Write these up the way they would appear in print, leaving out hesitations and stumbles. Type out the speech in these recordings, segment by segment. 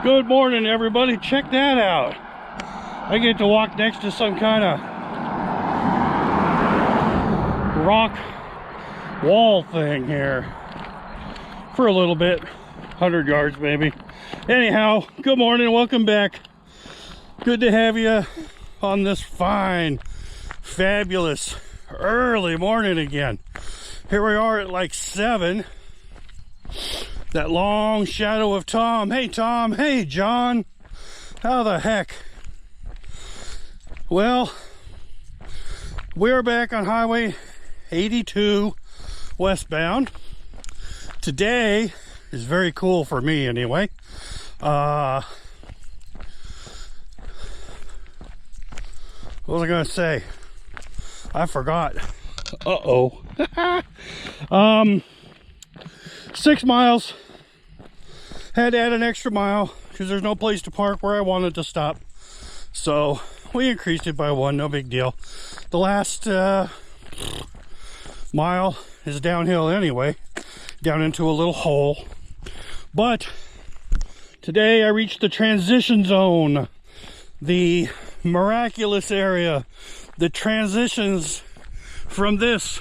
Good morning, everybody. Check that out. I get to walk next to some kind of rock wall thing here for a little bit, 100 yards maybe. Anyhow, good morning, welcome back. Good to have you on this fine, fabulous early morning again. Here we are at like 7. That long shadow of Tom. Hey Tom, hey John. How the heck? Well, we're back on Highway 82 westbound. Today is very cool for me anyway. What was I gonna say? I forgot. 6 miles. Had to add an extra mile because there's no place to park where I wanted to stop. So we increased it by 1, no big deal. The last mile is downhill anyway, down into a little hole. But today I reached the transition zone, the miraculous area that transitions from this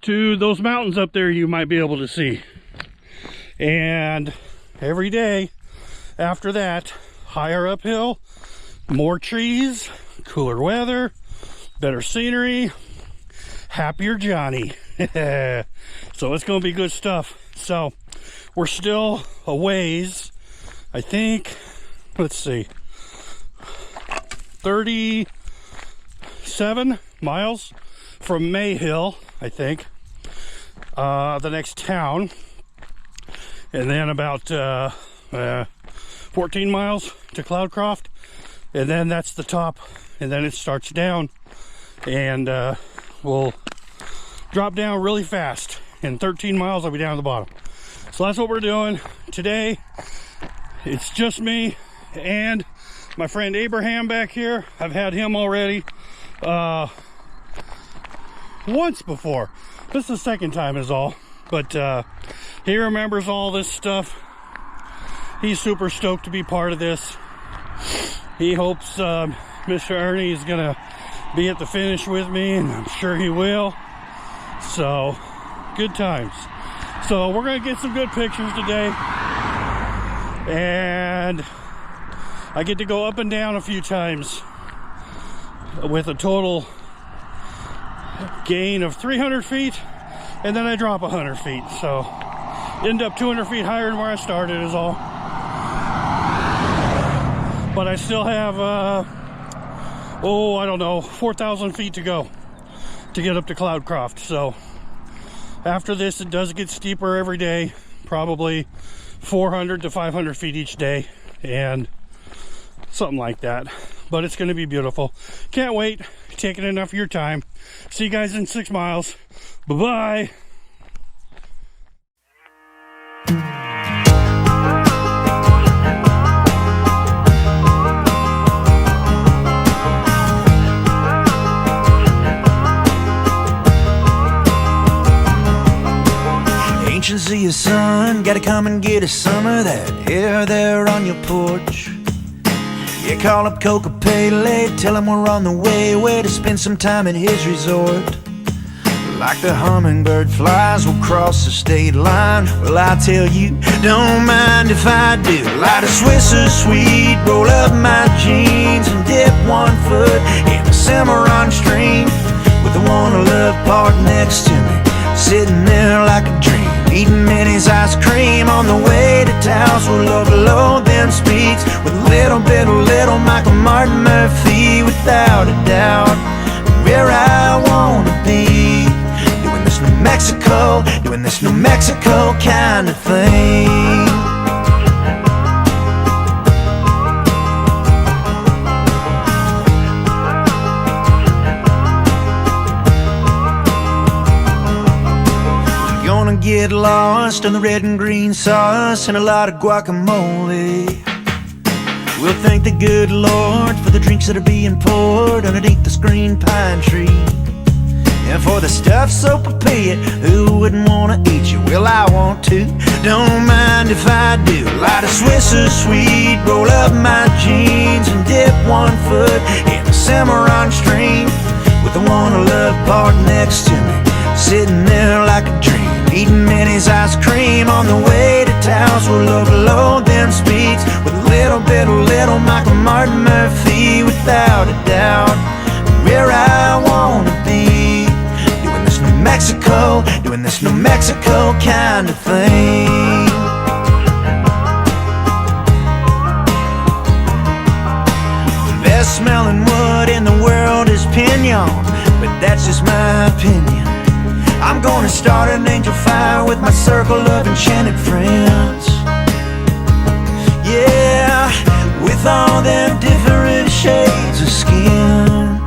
to those mountains up there you might be able to see. And every day after that, higher uphill, more trees, cooler weather, better scenery, happier Johnny. So it's gonna be good stuff. So we're still a ways, I think, let's see, 37 miles from Mayhill, I think, the next town, and then about 14 miles to Cloudcroft, and then that's the top, and then it starts down, and we'll drop down really fast. In 13 miles I'll be down at the bottom. So that's what we're doing today. It's just me and my friend Abraham back here. I've had him already once before. This is the second time is all, but he remembers all this stuff. He's super stoked to be part of this. He hopes Mr. Ernie is gonna be at the finish with me, and I'm sure he will. So good times. So we're gonna get some good pictures today, and I get to go up and down a few times with a total gain of 300 feet, and then I drop 100 feet, so end up 200 feet higher than where I started is all. But I still have I don't know, 4,000 feet to go to get up to Cloudcroft. So after this it does get steeper every day, probably 400 to 500 feet each day, and something like that. But it's going to be beautiful. Can't wait. Taking enough of your time. See you guys in 6 miles. Bye-bye. Ancient sea of sun, gotta come and get us some of that air there on your porch. Yeah, call up Coca Pele, tell him we're on the way to spend some time at his resort. Like the hummingbird flies, we'll cross the state line. Well, I tell you, don't mind if I do. Light a Swisser sweet, roll up my jeans and dip one foot in the Cimarron stream, with the one I love parked next to me, sitting there like a dream. Eating Minnie's ice cream on the way to town, so we'll overload them speeds with a little bit of little Michael Martin Murphy. Without a doubt, where I wanna be, doing this New Mexico kind of thing. Get lost on the red and green sauce and a lot of guacamole. We'll thank the good Lord for the drinks that are being poured underneath this green pine tree. And for the stuff so prepared, who wouldn't want to eat you? Well, I want want to. Don't mind if I do. Light a Swisher Sweet, roll up my jeans and dip one foot in a Cimarron stream, with the one I love parked next to me, sitting there like a dream, eating Minnie's ice cream on the way to Taos, where love below them speaks, with a little bit of little Michael Martin Murphy, without a doubt, where I wanna be. Doing this New Mexico kind of thing. The best smelling wood in the world is pinon, but that's just my opinion. I'm gonna start an angel fire with my circle of enchanted friends. Yeah, with all them different shades of skin.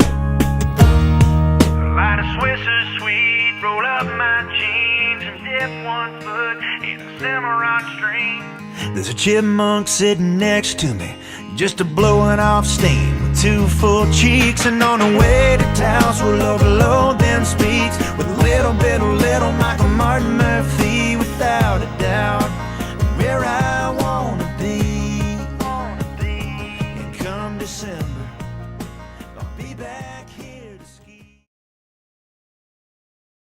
Light a Swisher Sweet, roll up my jeans and dip one foot in a Cimarron stream. There's a chipmunk sitting next to me, just a blowing off steam, with two full cheeks, and on the way to Taos, where love below them speaks, with a little bit of little Michael Martin Murphy, without a doubt, where I wanna be. And come December,